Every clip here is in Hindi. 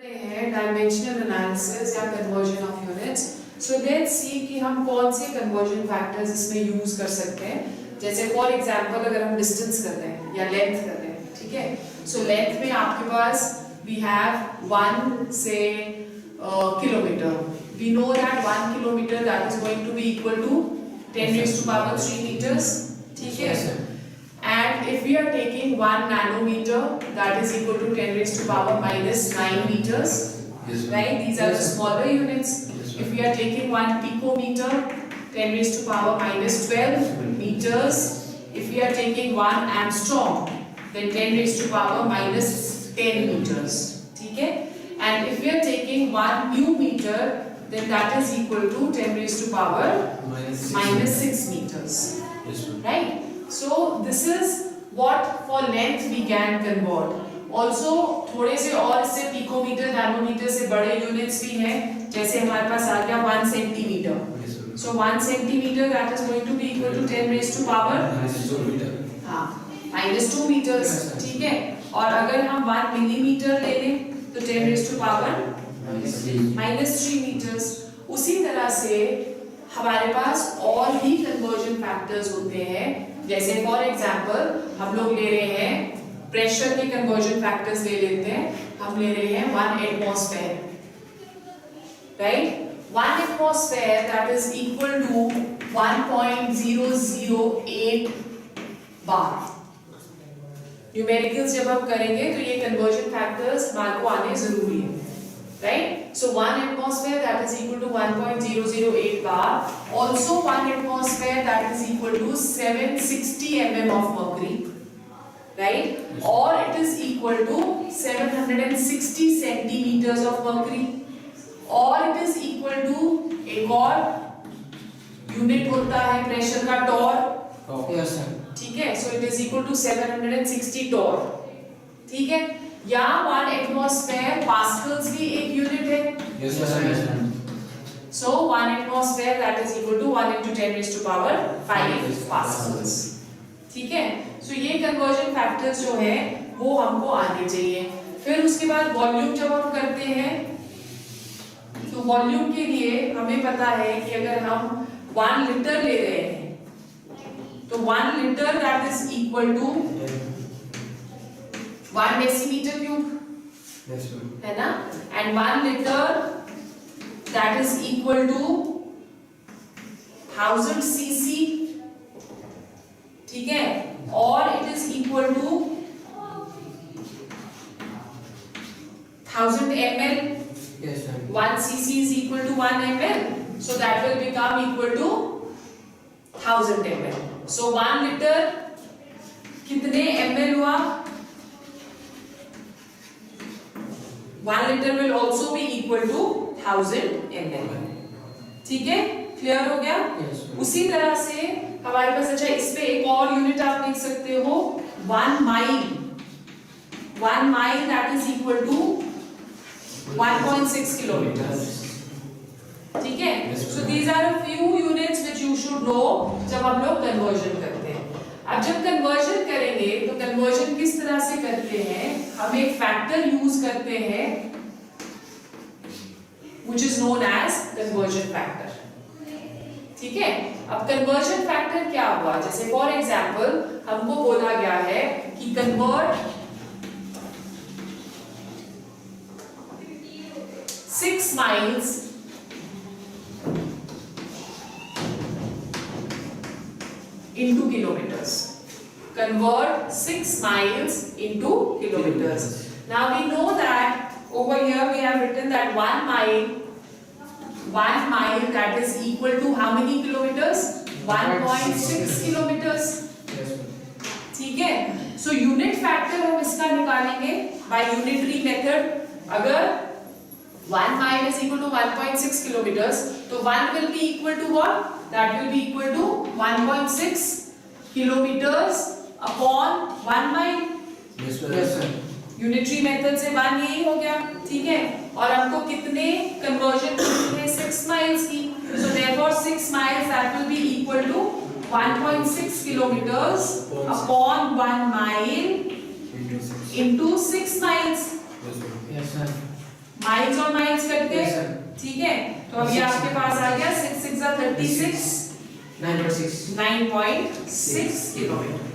है डायमेंशनल एनालिसिस या conversion of units. So let's see कि हम कौन से कन्वर्जन फैक्टर्स इसमें यूज कर सकते हैं। जैसे फॉर एग्जांपल अगर हम डिस्टेंस कर रहे हैं या लेंथ कर रहे हैं, ठीक है। सो लेंथ में आपके पास वी हैव 1 से kilometre. We know that 1 kilometre that is going to be equal to 10 raised to power 3 meters, ठीक है। And if we are taking 1 nanometer, that is equal to 10 raised to power minus 9 meters, right? These are the smaller units. If we are taking 1 picometer, 10 raised to power minus 12 meters. If we are taking 1 angstrom, then 10 raised to power minus 10 meters, ठीक है। And if we are taking 1 new meter, then that is equal to 10 raised to power minus 6 meters, right? So this is what for length we can convert. Also थोड़े से और इससे पिकोमीटर नैनोमीटर से बड़े यूनिट्स भी हैं। जैसे हमारे पास आ गया 1 centimetre. So 1 centimeter that is going to be equal to 10 raised to power हाँ -2 meters, ठीक है। और अगर हम 1 मिलीमीटर ले लें तो 10 raised to power -3 meters। उसी तरह से हमारे पास और भी कन्वर्जन फैक्टर्स होते हैं। जैसे फॉर एग्जांपल हम लोग ले रहे हैं प्रेशर के कन्वर्जन फैक्टर्स ले लेते हैं। हम ले रहे हैं 1 atmosphere, right. 1 atmosphere that is equal to 1.008 bar. Numericals जब हम करेंगे तो ये कन्वर्जन फैक्टर्स हमारे को आने जरूरी है, right? So 1 atmosphere that is equal to 1.008 bar. Also 1 atmosphere that is equal to 760 mm of mercury, right? Or it is equal to 760 centimeters of mercury. Or it is equal to एक और यूनिट होता है प्रेशर का टॉर, ठीक है। So it is equal to 760 Tor, ठीक है। या 1 एटमॉस्फेयर पास्कल्स भी एक यूनिट है। So 1 atmosphere that is equal to 1 into 10 raised to power 5 pascals, ठीक है। So ये कन्वर्जन फैक्टर्स जो है वो हमको आने चाहिए। फिर उसके बाद वॉल्यूम जब हम करते हैं तो वॉल्यूम के लिए हमें पता है कि अगर हम 1 लीटर ले रहे हैं तो 1 litre that is equal to 1 decimeter cube, है ना। And 1 liter that is equal to 1000 cc, ठीक है। और it is equal to 1000 ml. 1 cc is equal to 1 ml, so that will become equal to 1000 ml. So 1 liter कितने ml हुआ? 1 liter will also be equal to 1000 ml, ठीक है। क्लियर हो गया? उसी तरह से हमारे पास अच्छा इस पे एक और यूनिट आप लिख सकते हो 1 mile. 1 mile that is equal to 1.6 kilometre, ठीक है। So these are a few units which you should know जब हम लोग कन्वर्जन करते हैं। अब जब कन्वर्जन करेंगे तो कन्वर्जन किस तरह से करते हैं, हम एक फैक्टर यूज करते हैं which is known as conversion factor, ठीक है। अब कन्वर्जन फैक्टर क्या हुआ? जैसे फॉर एग्जांपल हमको बोला गया है कि convert 6 miles into kilometers. Convert 6 miles into kilometers. Now we know that over here we have written that 1 mile that is equal to how many kilometers? 1.6 kilometers, ठीक है। So unit factor हम इसका निकालेंगे by unitary method। अगर 1 mile is equal to 1.6 kilometers, तो 1 will be equal to what? That will be equal to 1.6 kilometers upon 1 mile. Unitary method से 1 यही हो गया, ठीक है। और हमको कितने कन्वर्जन करनी है? 6 माइल्स की। So therefore 6 miles that will be equal to 1.6 kilometers upon 1 mile into 6 miles. Miles और माइल्स कट गए, ठीक है। तो अब ये आपके पास आ गया 6 6 36 9.6 kilometre.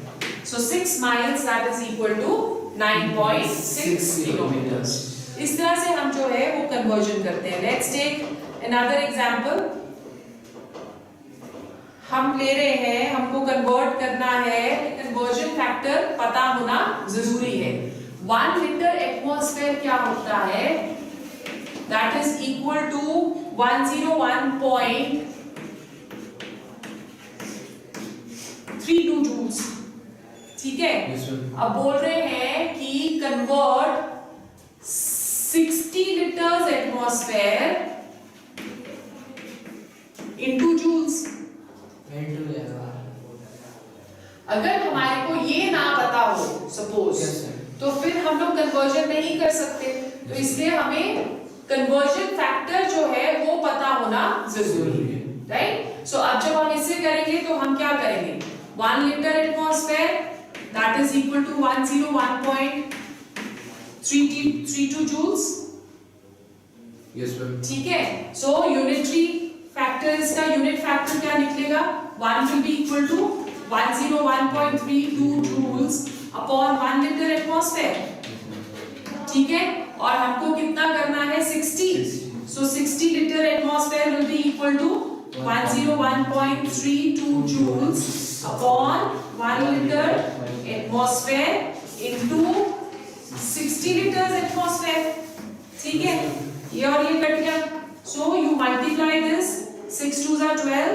So 6 miles that is equal to 9.6 kilometers। इस तरह से हम जो है वो कन्वर्जन करते हैं। Let's take another example। हम ले रहे हैं, हमको कन्वर्ट करना है, कन्वर्जन फैक्टर पता होना जरूरी है। 1 लीटर एटमॉस्फेयर क्या होता है? That is equal to 101.32 joules, ठीक है। अब बोल रहे हैं कि convert 60 litres atmosphere into joules. अगर हमारे को ये ना पता हो सपोज, तो फिर हम लोग कन्वर्जन नहीं कर सकते। तो इसलिए हमें कन्वर्जन फैक्टर जो है वो पता होना जरूरी है, राइट। सो अब जब हम इससे करेंगे तो हम क्या करेंगे? 1 litre atmosphere that is equal to 101.32 joules, yes ma'am, ठीक है। सो यूनिटरी फैक्टर, इसका यूनिट फैक्टर क्या निकलेगा? 1 will be equal to 101.32 joules upon 1 liter atmosphere, ठीक है। और हमको कितना करना है? 60। So 60 liter atmosphere will be equal to 101.32 joules upon 1 liter atmosphere into 60 liters atmosphere, ठीक है। ये और ये कट गया। So you multiply this, 6 2s are 12,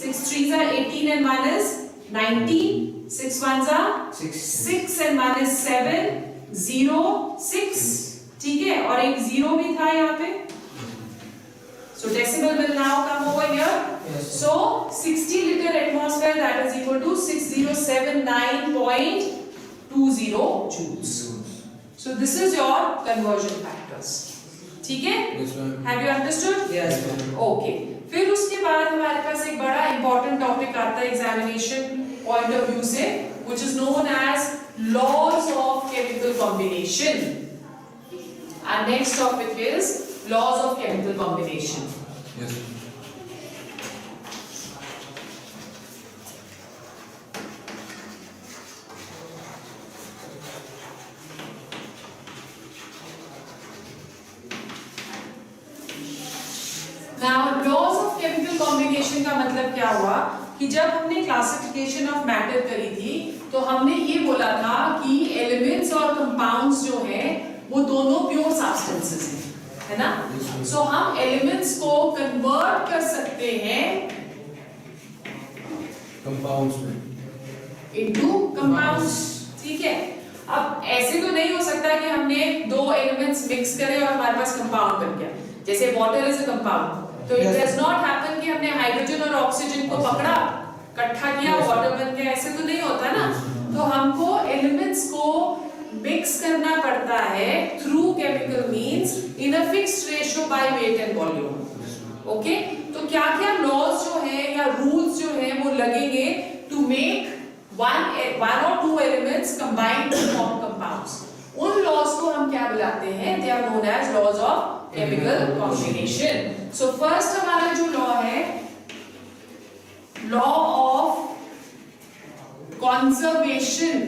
6 3s are 18 and 1 is 19, 6 1s are 6 and 1 is 7, 0 6, ठीक है। और एक 0 भी था यहाँ पे। So decimal will now come over here। So 60 liter atmosphere that is equal to 6079.20 joules। So this is your conversion factors, ठीक है। Have you understood? Yes, Okay। फिर उसके बाद हमारे पास एक बड़ा इंपॉर्टेंट टॉपिक आता है एग्जामिनेशन पॉइंट ऑफ व्यू से, which is known as laws of chemical combination। Our next topic is laws of chemical combination। yes, Now laws of chemical combination का मतलब क्या हुआ कि जब हमने क्लासिफिकेशन ऑफ मैटर करी थी तो हमने ये बोला था कि एलिमेंट्स और कंपाउंड्स जो हैं वो दोनों प्योर सब्सटेंसेस हैं, है ना। सो हम एलिमेंट्स को कन्वर्ट कर सकते हैं कंपाउंड्स में इनटू कंपाउंड्स, ठीक है। अब ऐसे तो नहीं हो सकता कि हमने दो एलिमेंट्स मिक्स करे और हमारे पास कंपाउंड बन गया। जैसे वाटर इज अ कंपाउंड, तो इट डज नॉट हैपन कि हमने हाइड्रोजन और ऑक्सीजन को पकड़ा, इकट्ठा किया, वाटर बन गया, ऐसे तो नहीं होता ना। तो हमको एलिमेंट्स को मिक्स करना पड़ता है through chemical means in a fixed ratio by weight and volume. Okay, तो क्या क्या लॉज जो है या रूल्स जो है वो लगेंगे to make one or two elements combined to form compounds। उन लॉज को हम क्या बुलाते हैं? They are known as laws of chemical combination. So first हमारा जो लॉ है, law of conservation.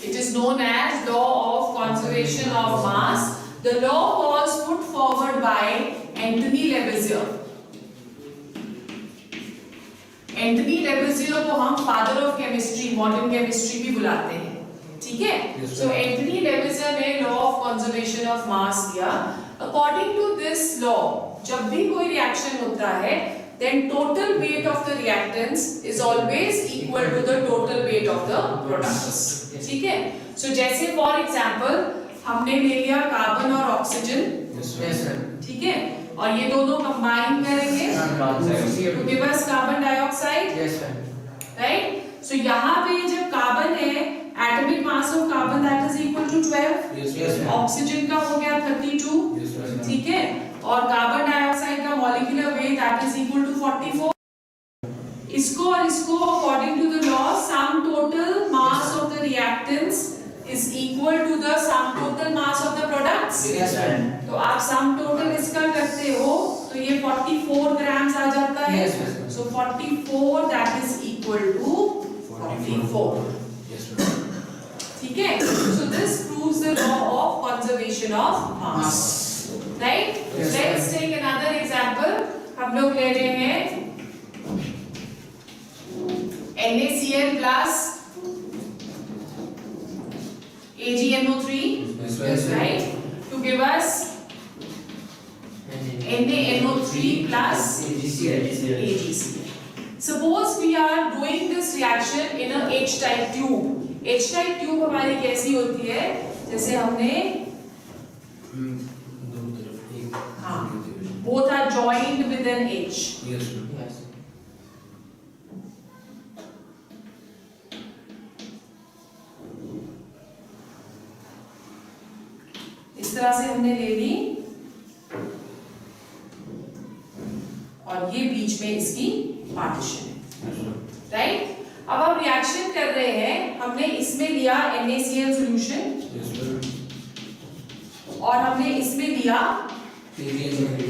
It is known as law of conservation of mass। The law was put forward by Anthony Lavoisier। Anthony Lavoisier को हम father of chemistry, modern chemistry भी बुलाते हैं, ठीक है। सो एंथनी लेवेसियर ने law of conservation of mass दिया। अकॉर्डिंग टू दिस लॉ, जब भी कोई रिएक्शन होता है then total weight of the reactants is always equal to the total weight of the products, ठीक है। सो जैसे फॉर एग्जांपल हमने ले लिया कार्बन और ऑक्सीजन, ठीक है, और ये दोनों कंबाइन करेंगे to give us carbon dioxide, right. So यहाँ पे जब कार्बन है, atomic mass of carbon that is equal to 12, oxygen का हो गया 32, ठीक है, और कार्बन डाइऑक्साइड का molecular weight that is equal to 44। इसको और इसको according to the law sum total reactants is equal to the sum total mass of the products? Yes, ma'am. तो आप sum total इसका करते हो तो ये 44 grams आ जाता है. Yes, ma'am. So 44 that is equal to 44. Yes, ma'am. ठीक है? So this proves the law of conservation of mass. Right? Yes, Let's take another example. हम लोग ले रहे हैं NaCl plus AgNO3, Yes, ma'am. right? To give us NaNO3 plus AgCl. Suppose we are doing this reaction in a H-type tube. H-type tube हमारी कैसी होती है? जैसे हमने दोनों तरफ एक हाँ, both are joined with an H. Yes, ma'am. इस तरह से हमने ले ली और ये बीच में इसकी पार्टीशन है, Yes, ma'am. राइट? अब हम रिएक्शन कर रहे हैं, हमने इसमें लिया NaCl सॉल्यूशन Yes, ma'am. और हमने इसमें लिया AgNO3.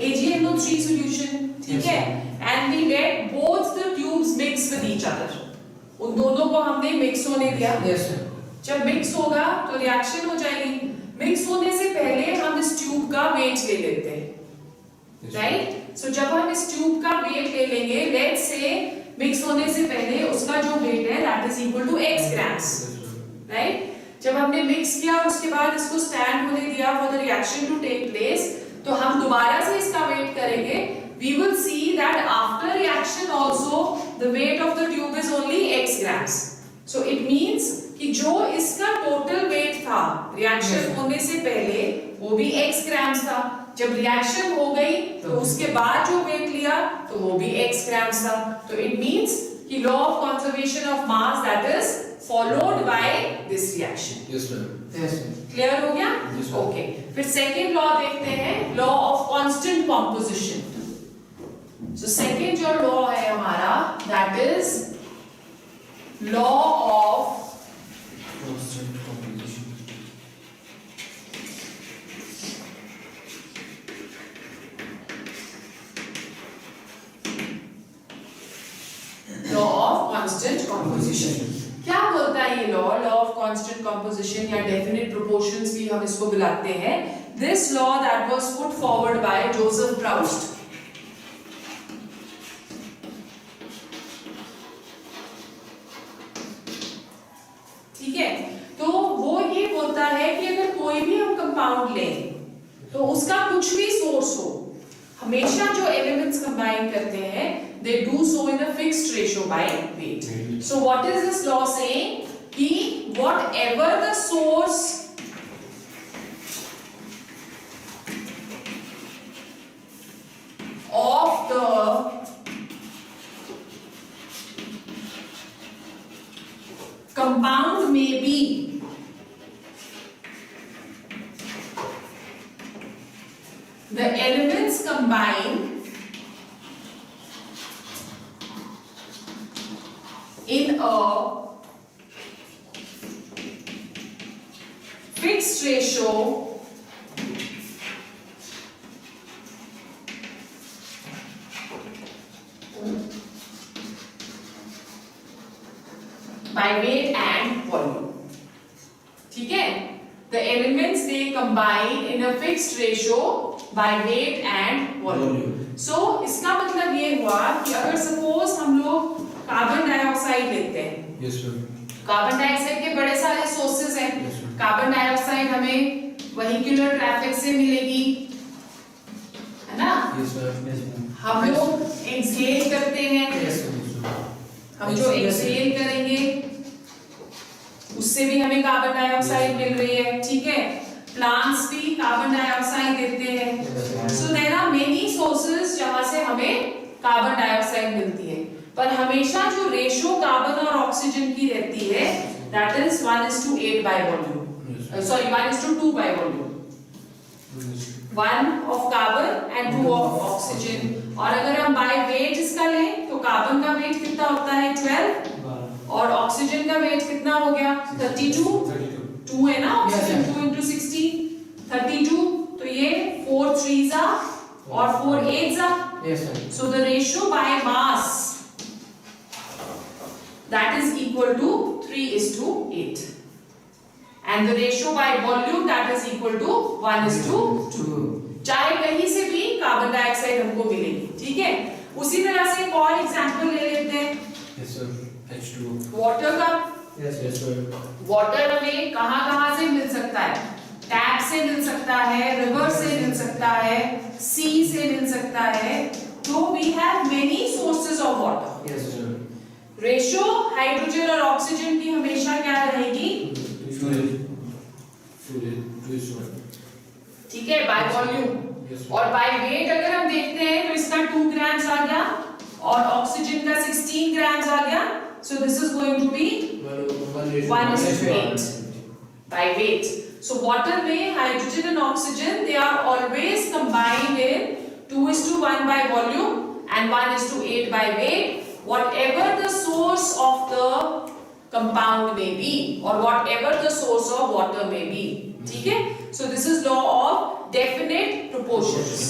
AgNO3 सॉल्यूशन, ठीक है? And we let both the tubes mix with each other. उन दोनों को हमने मिक्स होने दिया. Yes, ma'am. जब मिक्स होगा तो रिएक्शन हो जाएगी. मिक्स होने से पहले हम इस ट्यूब का वेट ले लेते हैं, Yes, राइट? सो जब हम इस ट्यूब का वेट ले लेंगे, लेट्स से मिक्स होने से पहले उसका जो वेट है that is equal to x grams, Yes, ma'am. Right? जब हमने मिक्स किया उसके बाद इसको स्टैंड होने दिया for the reaction to take place, तो हम दोबारा से इसका वेट करेंगे. We will see that after reaction also the weight of the tube is only x grams. So it means कि जो इसका टोटल वेट था रिएक्शन होने से पहले वो भी x ग्राम्स था. जब रिएक्शन हो गई तो उसके बाद जो वेट लिया तो वो भी x ग्राम्स था. तो इट मींस कि law of conservation of mass that is followed by this reaction. Yes, ma'am. Yes, ma'am. Clear हो गया? Yes, sir. ओके. फिर सेकंड लॉ देखते हैं, law of constant composition. So second जो लॉ है हमारा that is law of Constant composition. Law of constant composition. क्या बोलता है ये लॉ ऑफ कांस्टेंट कंपोजिशन या डेफिनिट प्रोपोर्शंस भी हम इसको बुलाते हैं. This law that was put forward bye Joseph Proust. ठीक है? तो वो ये बोलता है कि अगर कोई भी हम कंपाउंड लें तो उसका कुछ भी सोर्स हो, हमेशा जो एलिमेंट्स कंबाइन करते हैं they do so in a fixed ratio by weight. So what is this law saying? कि whatever the source of the compound may be, the elements combine in a fixed ratio by weight and volume. ठीक है? The elements they combine in a fixed ratio by weight and volume. So इसका मतलब ये हुआ कि अगर सपोज हम लोग कार्बन डाइऑक्साइड लेते हैं. Yes, ma'am. कार्बन डाइऑक्साइड के बड़े सारे सोर्सेज हैं. Yes, ma'am. कार्बन डाइऑक्साइड हमें वेहिकुलर ट्रैफिक से मिलेगी, है ना? Yes, ma'am. Yes, ma'am. हम लोग एक्सहेल करते हैं. Yes, ma'am. हम जो एक्सहेल करेंगे उससे भी हमें कार्बन डाइऑक्साइड मिल रही है. ठीक है? प्लांट्स भी कार्बन डाइऑक्साइड देते हैं. So there are many sources जहां से हमें कार्बन डाइऑक्साइड मिलती है, पर हमेशा जो रेशियो कार्बन और ऑक्सीजन की रहती है that is 1:8 by volume. Sorry, 1:2 by volume. 1 of carbon and 2 of oxygen. और अगर हम बाय वेट इसका लें तो कार्बन का वेट कितना होता है? 12 और ऑक्सीजन का वेट कितना हो गया 32 2 है ना ऑक्सीजन 2 into 16 32 तो ये 4 3s और 4 8s Yes, sir. so the ratio by mass that is equal to 3:8 and the ratio by volume that is equal to 1:2 चाहे कहीं से भी कार्बन डाइऑक्साइड हमको मिलेगी ठीक है उसी तरह से एक और एग्जांपल ले लेते हैं Yes, sir. H2O. वाटर का Yes, yes, sir. वाटर हमें कहां से मिल सकता है टैप से मिल सकता है रिवर से मिल सकता है सी से मिल सकता है तो we have many sources of water Yes, sir. Ratio hydrogen और ऑक्सीजन की हमेशा क्या रहेगी ठीक है बाय वॉल्यूम और बाय वेट अगर हम देखते हैं तो इसका 2 ग्राम्स आ गया और ऑक्सीजन का 16 ग्राम्स आ गया so this is going to be 1:8 by weight so water में hydrogen and oxygen they are always combined in 2:1 by volume and 1:8 by weight whatever the source of the compound may be or whatever the source of water may be ठीक है so this is law of definite proportions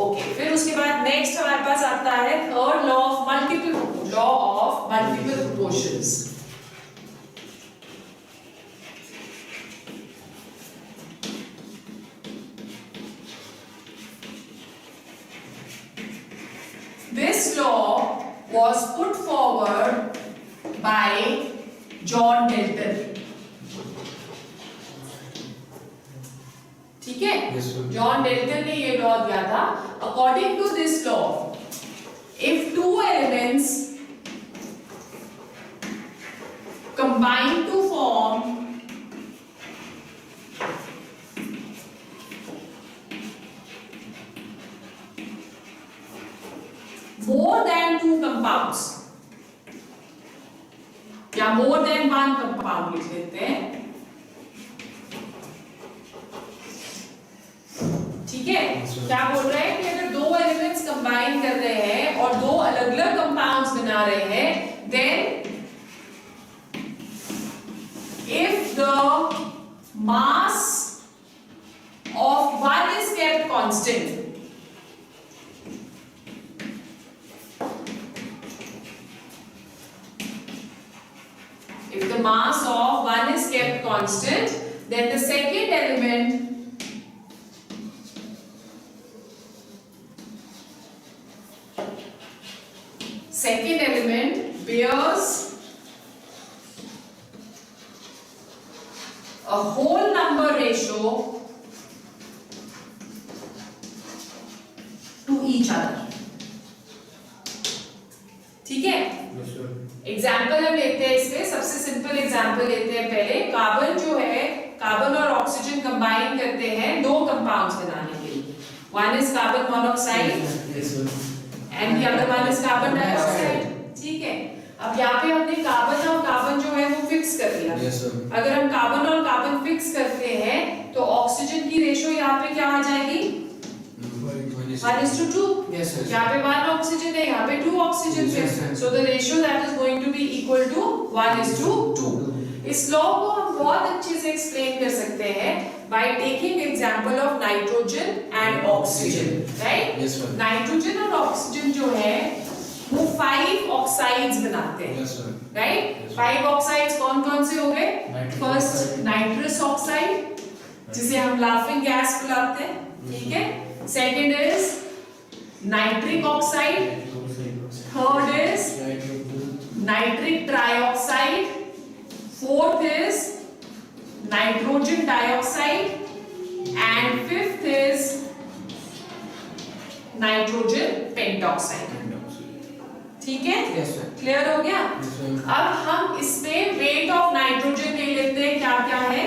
okay फिर उसके बाद next हमारे पास आता है third law of multiple proportions This law was put forward by John Dalton. ठीक है? Yes, sir. John Dalton ने ये लॉ दिया था. According to this law, if two elements combine to form more than two compounds या more than one compound लिख लेते हैं ठीक है क्या बोल रहे हैं कि अगर दो एलिमेंट्स कंबाइन कर रहे हैं और दो अलग अलग कंपाउंड्स बना रहे हैं then if the mass of one is kept constant if the mass of one is kept constant then the second element bears a whole number ratio to each other ठीक है एग्जाम्पल हम लेते हैं इसमें सबसे सिंपल एग्जाम्पल लेते हैं पहले कार्बन जो है कार्बन और ऑक्सीजन कंबाइन करते हैं दो कंपाउंड्स बनाने के लिए one is carbon monoxide and the other one is carbon dioxide ठीक है अब यहाँ पे हमने कार्बन और कार्बन जो है वो फिक्स कर दिया अगर हम कार्बन और कार्बन फिक्स करते हैं तो ऑक्सीजन की रेशियो यहाँ पे क्या आ जाएगी 1:2 यहाँ पे 1 ऑक्सीजन है यहाँ पे 2 ऑक्सीजन है so the ratio that is going to be equal to 1:2 इस लॉ को हम बहुत अच्छे से एक्सप्लेन कर सकते हैं by taking example of nitrogen and oxygen right nitrogen और ऑक्सीजन जो है वो 5 ऑक्साइड्स बनाते हैं राइट 5 ऑक्साइड्स कौन-कौन से हो गए फर्स्ट नाइट्रस ऑक्साइड जिसे हम लाफिंग गैस बुलाते हैं ठीक है second is nitric oxide third is nitric trioxide fourth is nitrogen dioxide and fifth is nitrogen pentoxide ठीक है क्लियर हो गया अब हम इसमें वेट ऑफ नाइट्रोजन ले लेते हैं क्या क्या है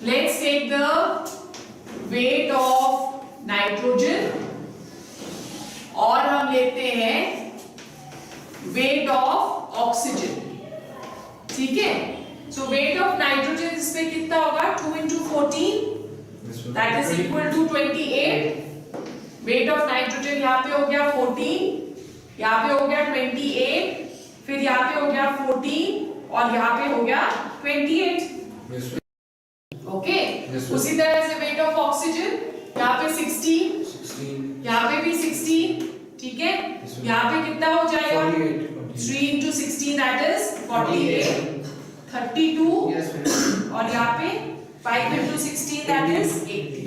let's take the weight of nitrogen और हम लेते हैं वेट ऑफ ऑक्सीजन ठीक है सो वेट ऑफ नाइट्रोजन इसमें कितना होगा 2 into 14 that is equal to 28 weight of nitrogen यहाँ पे हो गया 14 यहाँ पे हो गया 28 फिर यहाँ पे हो गया 14 और यहाँ पे हो गया 28। Yes, sir. Okay Yes, sir. उसी तरह से वेट ऑफ ऑक्सीजन यहाँ पे 16, 16. यहाँ पे भी 16, ठीक है। Yes, sir. यहाँ पे कितना हो जाएगा 48. 3 into 16 that is 48, 32 Yes, ma'am. और यहाँ पे 5 into 16 that is 80,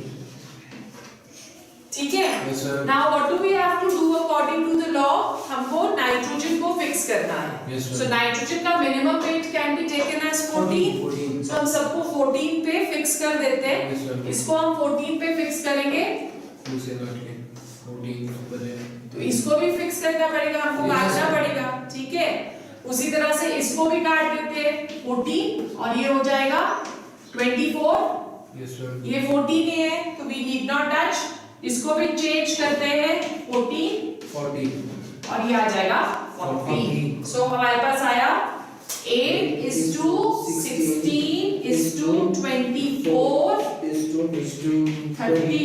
ठीक है। Yes, sir. Now what do we have to do according to the law? हमको नाइट्रोजन को फिक्स करना है। Yes, sir. So नाइट्रोजन का minimum weight can be taken as 14। 14. So हम सबको 14 पे फिक्स कर देते हैं। Yes, sir. इसको हम 14 पे फिक्स करेंगे 2 से काट के 14 ऊपर है. तो इसको भी फिक्स करना पड़ेगा, हमको Yes, काटना sir. पड़ेगा, ठीक है। उसी तरह से इसको भी काट देते हैं 14 और ये हो जाएगा 24। Yes, sir. ये 14 ही है तो वी नीड नॉट टच। इसको भी चेंज करते हैं 14 40. और ये आ जाएगा 40। सो हमारे पास आया 8 is to 16 is to 24 is to 32 is to 40.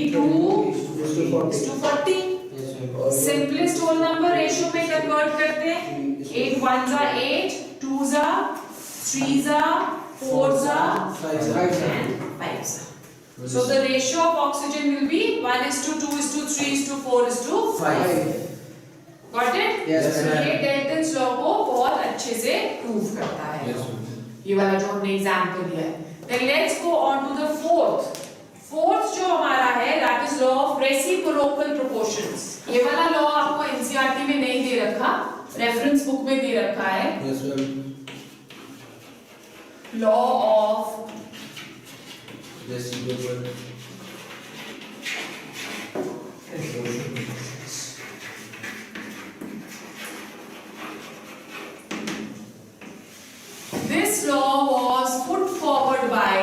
is to 40। Yes, sir. Simplest whole number ratio में कन्वर्ट करते हैं। 8 1 जा 8, 2 जा 3 जा 4 जा 5 जा and 5 जा। So the ratio of oxygen will be 1 is to 2 is to 3 is to 4 is to 5. Got it? Yes, sir. ये डेल्टन्स लॉ को बहुत अच्छे से प्रूव करता है। Yes, sir. ये वाला जो हमने एग्जांपल दिया है। Then let's go on to the fourth जो हमारा है that is law of reciprocal proportions। ये वाला लॉ आपको एनसीईआरटी में नहीं दे रखा, रेफरेंस बुक में दे रखा है। Yes, sir. Law of Reciprocal. This law was put forward by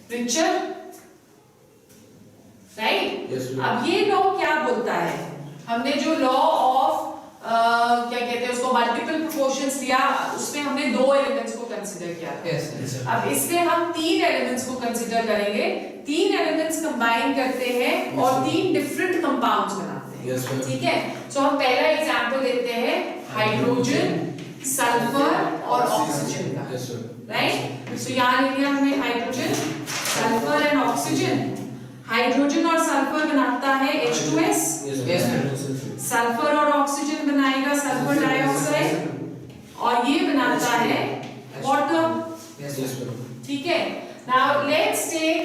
Richard, right? Yes, sir. अब ये लॉ क्या बोलता है? हमने जो लॉ ऑफ क्या कहते हैं उसको मल्टीपल प्रोपोर्शंस दिया, उसमें हमने 2 एलिमेंट्स को कंसीडर किया था। Yes, sir. अब इसमें हम 3 एलिमेंट्स को कंसीडर करेंगे। 3 एलिमेंट्स कंबाइन करते हैं और 3 डिफरेंट कंपाउंड्स बनाते हैं। Yes, sir. ठीक है। सो हम पहला एग्जांपल लेते हैं हाइड्रोजन, सल्फर और ऑक्सीजन का। Yes, sir. राइट। सो यहाँ ले लिया हमने hydrogen, sulphur and oxygen. Hydrogen और सल्फर बनाता है H2S, Yes, sir. सल्फर और ऑक्सीजन बनाएगा सल्फर डाइऑक्साइड और ये बनाता है वाटर। Yes, sir. ठीक है। Now let's take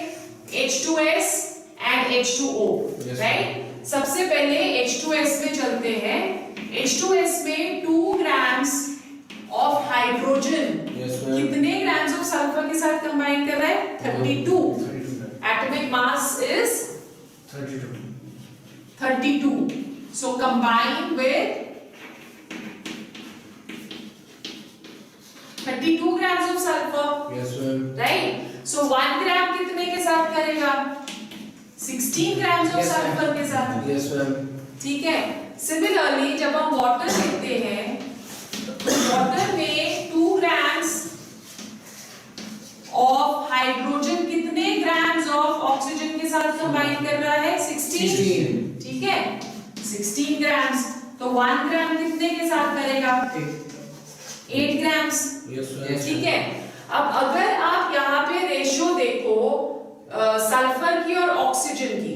H2S and H2O, Yes, right. सबसे पहले H2S में चलते हैं। H2S में 2 grams of hydrogen Yes, sir. कितने ग्राम्स ऑफ सल्फर के साथ कंबाइन कर रहा है? 32। 32. Atomic mass is 32. 32. So combine with 32 grams of sulfur, Yes, sir. right? So 1 gram कितने के साथ करेगा? 16 grams of Yes, ma'am. sulfur के साथ, Yes, sir. ठीक है। सिमिलरली जब हम वाटर लेते हैं तो वाटर में 2 grams ऑफ हाइड्रोजन कितने ग्राम्स ऑफ ऑक्सीजन के साथ कंबाइन कर रहा है? 16, ठीक है। 16 ग्राम्स, तो 1 ग्राम कितने के साथ करेगा? 8 ग्राम्स, Yes, sir. ठीक है। अब अगर आप यहाँ पे रेशियो देखो सल्फर की और ऑक्सीजन की,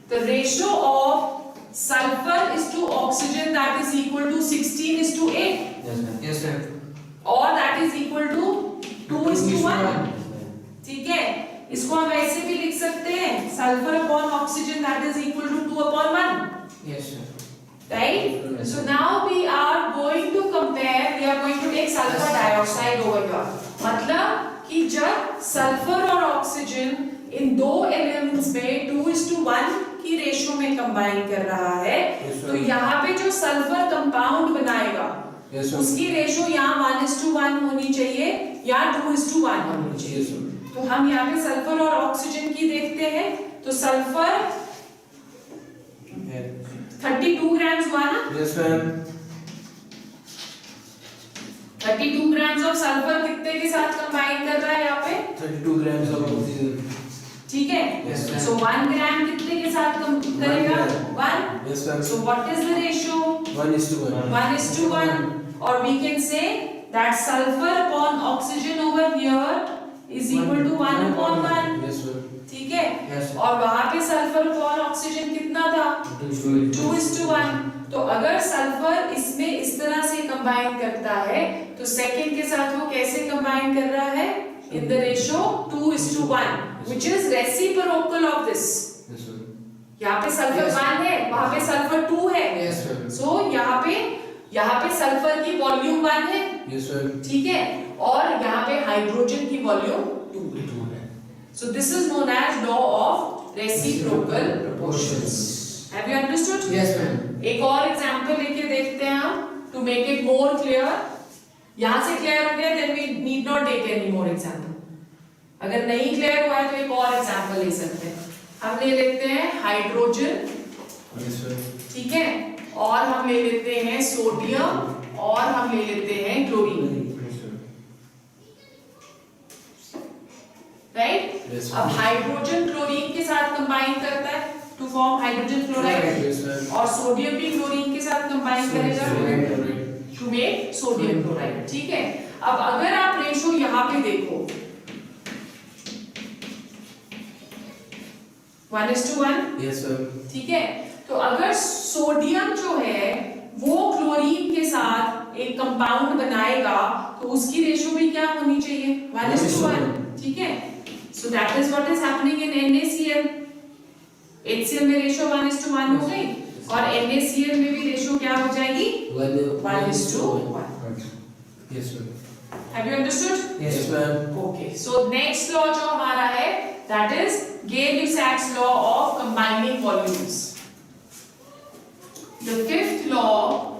तो ratio of sulphur is to oxygen that is equal to 16 is to 8 Yes, sir. Yes, sir. और that is equal to 2 is to 1, ठीक है। इसको हम ऐसे भी लिख सकते हैं sulphur upon oxygen that is equal to 2 upon 1, Yes, sir. right? Yes. So now we are going to compare, we are going to take sulfur dioxide over here। मतलब कि जब सल्फर और ऑक्सीजन इन 2 एलिमेंट्स में 2 is to 1 की रेशियो में कंबाइन कर रहा है, Yes, sir. तो यहाँ पे जो सल्फर कंपाउंड बनाएगा Yes, sir. उसकी रेशियो यहाँ 1 is to 1 होनी चाहिए या 2 is to 1 होनी चाहिए। Yes, sir. तो हम यहाँ पे सल्फर और ऑक्सीजन की देखते हैं, तो सल्फर 32 ग्राम्स हुआ ना। Yes, ma'am. 32 grams of sulphur कितने के साथ कंबाइन कर रहा है यहाँ पे? 32 grams of oxygen. ठीक है? Yes, ma'am. So 1 ग्राम कितने के साथ करेगा? 1. Yes, ma'am. So what is the ratio? 1:1. 1:1. Or we can say that sulfur upon oxygen over here is equal to 1/1. Yes, ma'am. ठीक है? Yes, sir. और वहां पे सल्फर अपॉन ऑक्सीजन कितना था? 2:1. तो अगर सल्फर इसमें इस तरह से कंबाइन करता है तो सेकंड के साथ वो कैसे कंबाइन कर रहा है? In the ratio 2:1, which is reciprocal of this. Yes, ma'am. यहाँ पे सल्फर Yes. 1 है, वहां पे सल्फर 2 है. Yes, sir. So यहाँ पे सल्फर की वॉल्यूम 1 है, Yes, ma'am. ठीक है? और यहाँ पे हाइड्रोजन की वॉल्यूम 2 है. So this is known as law of reciprocal proportions. Have you understood? Yes, ma'am. एक और एग्जांपल लेके देखते हैं हम to make it more clear. यहाँ से क्लियर हो गया, then we need not take any more example. अगर नहीं क्लियर हुआ है तो एक और एग्जांपल ले सकते हैं. हम ले लेते हैं हाइड्रोजन, Yes, ma'am. ठीक है, और हम ले लेते हैं सोडियम, और हम ले लेते हैं chlorine. Yes, ma'am. Right? Yes, अब ma'am. हाइड्रोजन क्लोरीन के साथ कंबाइन करता है to form hydrogen chloride, Yes, ma'am. और सोडियम भी क्लोरीन के साथ कंबाइन करेगा Chloride. To make sodium chloride. ठीक है? अब अगर आप रेशो यहाँ पे देखो 1:1, Yes, ma'am. ठीक है? तो अगर सोडियम जो है वो क्लोरीन के साथ एक कंपाउंड बनाएगा तो उसकी रेशो भी क्या होनी चाहिए? 1:1. ठीक है? So that is what is happening in NaCl. HCl में रेशो 1:1 हो गई, और NaCl में भी रेशो क्या हो जाएगी? 1:1. Yes, ma'am. Have you understood? Yes, Yes, ma'am. Okay. So next law जो हमारा है that is Gay-Lussac's law of combining volumes. The fifth law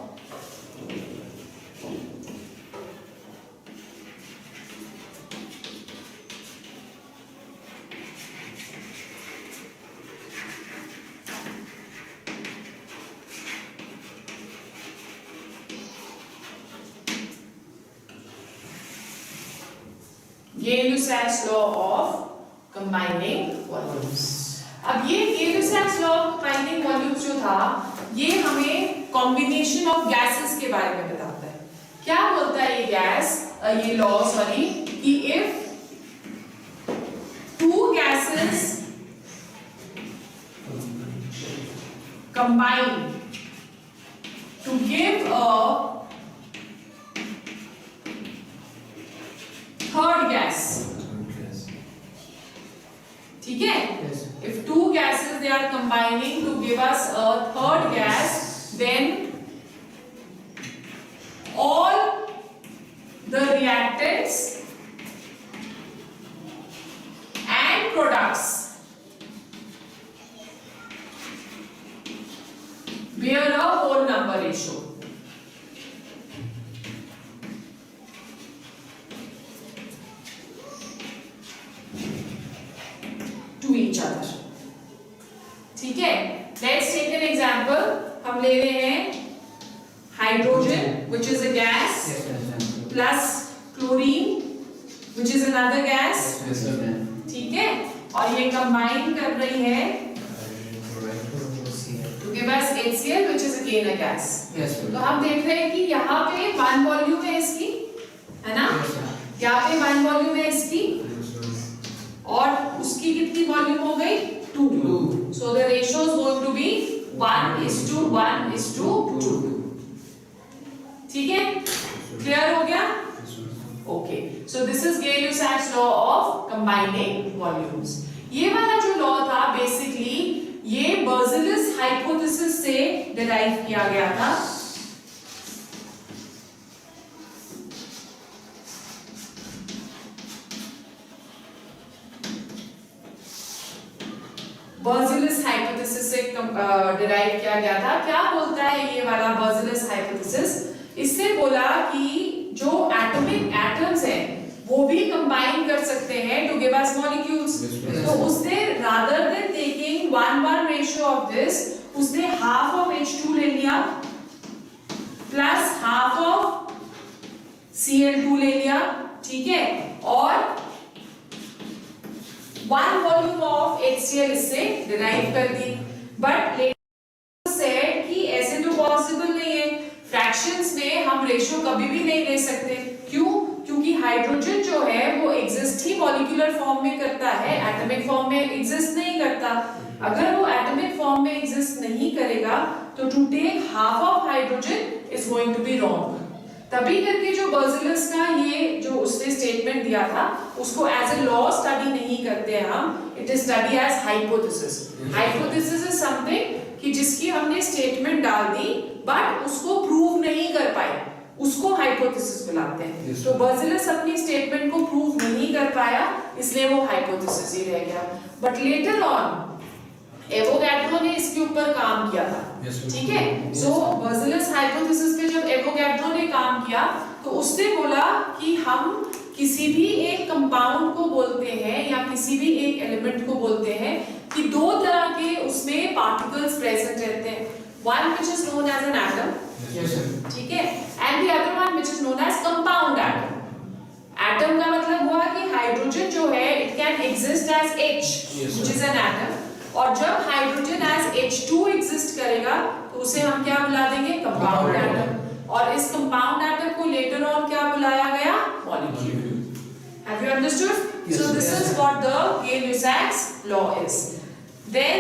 Gay-Lussac's law of combining volumes. अब ये Gay-Lussac's law of combining volumes जो था ये हमें combination of gases के बारे में बताता है. क्या बोलता है ये गैस, ये लॉ सॉरी, कि if two gases combine to give a third gas, ठीक है? Yes. If two gases they are combining to give us a third gas, then all the reactants and products bear a whole number ratio. To each other. ठीक है? Let's take an example. हम ले रहे हैं hydrogen which is a gas Yes, ma'am. plus chlorine which is another gas. Yes, ma'am. ठीक है? और ये कंबाइन कर रही है to give us HCl which is again a gas. Yes, तो ma'am. हम देख रहे हैं कि यहाँ पे 1 वॉल्यूम है इसकी, है ना? Yes, ma'am. यहाँ पे 1 वॉल्यूम है इसकी, और उसकी कितनी वॉल्यूम हो गई? 2. Two. So the ratio is going to be 1:1:2. ठीक है? क्लियर हो गया? Okay. So this is Gay-Lussac's law of combining volumes. ये वाला जो लॉ था बेसिकली ये बर्जेलिस हाइपोथेसिस से डिराइव किया गया था. बर्जेलिस हाइपोथेसिस से डिराइव किया गया था. क्या बोलता है ये वाला बर्जेलिस हाइपोथेसिस? इससे बोला कि जो एटॉमिक एटम्स हैं वो भी कंबाइन कर सकते हैं to give us molecules. Yes, तो उसने rather than taking 1:1 ratio of this, उसने हाफ ऑफ H2 ले लिया प्लस हाफ ऑफ Cl2 ले लिया, ठीक है, और 1 वॉल्यूम ऑफ HCl इससे डिराइव कर दी, बट सेड कि ऐसे तो पॉसिबल नहीं है, फ्रैक्शंस में हम रेशियो कभी भी नहीं ले सकते। क्यों? क्योंकि हाइड्रोजन जो है वो एग्जिस्ट ही मॉलिक्यूलर फॉर्म में करता है, एटॉमिक फॉर्म में एग्जिस्ट नहीं करता। अगर वो एटॉमिक फॉर्म में एग्जिस्ट नहीं करेगा तो to take half of hydrogen is going to be wrong. तभी करके जो बर्जिलस का ये जो उसने स्टेटमेंट दिया था उसको एज ए लॉ स्टडी नहीं करते हम, it is study as hypothesis. Hypothesis is something कि जिसकी हमने स्टेटमेंट डाल दी बट उसको प्रूव नहीं कर पाए, उसको हाइपोथेसिस बुलाते हैं। Yes, तो बर्जिलस अपनी स्टेटमेंट को प्रूव नहीं कर पाया, इसलिए वो हाइपोथेसिस ही रह गया। बट लेटर ऑन एवोगैड्रो ने इसके ऊपर काम किया था, Yes, sir. ठीक है। सो बर्जिलस हाइपोथेसिस पे जब एवोगैड्रो ने काम किया तो उसने बोला कि हम किसी भी एक कंपाउंड को बोलते हैं या किसी भी एक एलिमेंट को बोलते हैं कि दो तरह के उसमें पार्टिकल्स प्रेजेंट रहते हैं, one which is known as an atom, Yes, sir. ठीक है, and the other one which is known as compound atom. Atom का मतलब हुआ कि हाइड्रोजन जो है it can exist as H, Yes, which sir. Is an atom, और जब हाइड्रोजन एज H2 एग्जिस्ट करेगा तो उसे हम क्या बुला देंगे? Compound atom. और इस कंपाउंड एटम को लेटर ऑन क्या बुलाया गया? Molecule. Have you understood? Yes, So this yes, is sir. what the Gay-Lussac's law is. Then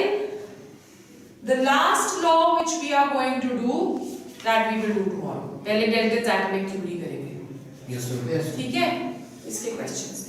the last law which we are going to do, that we will do tomorrow. पहले डेल्टा's atomic theory करेंगे, Yes, sir. Yes. ठीक है? इसके questions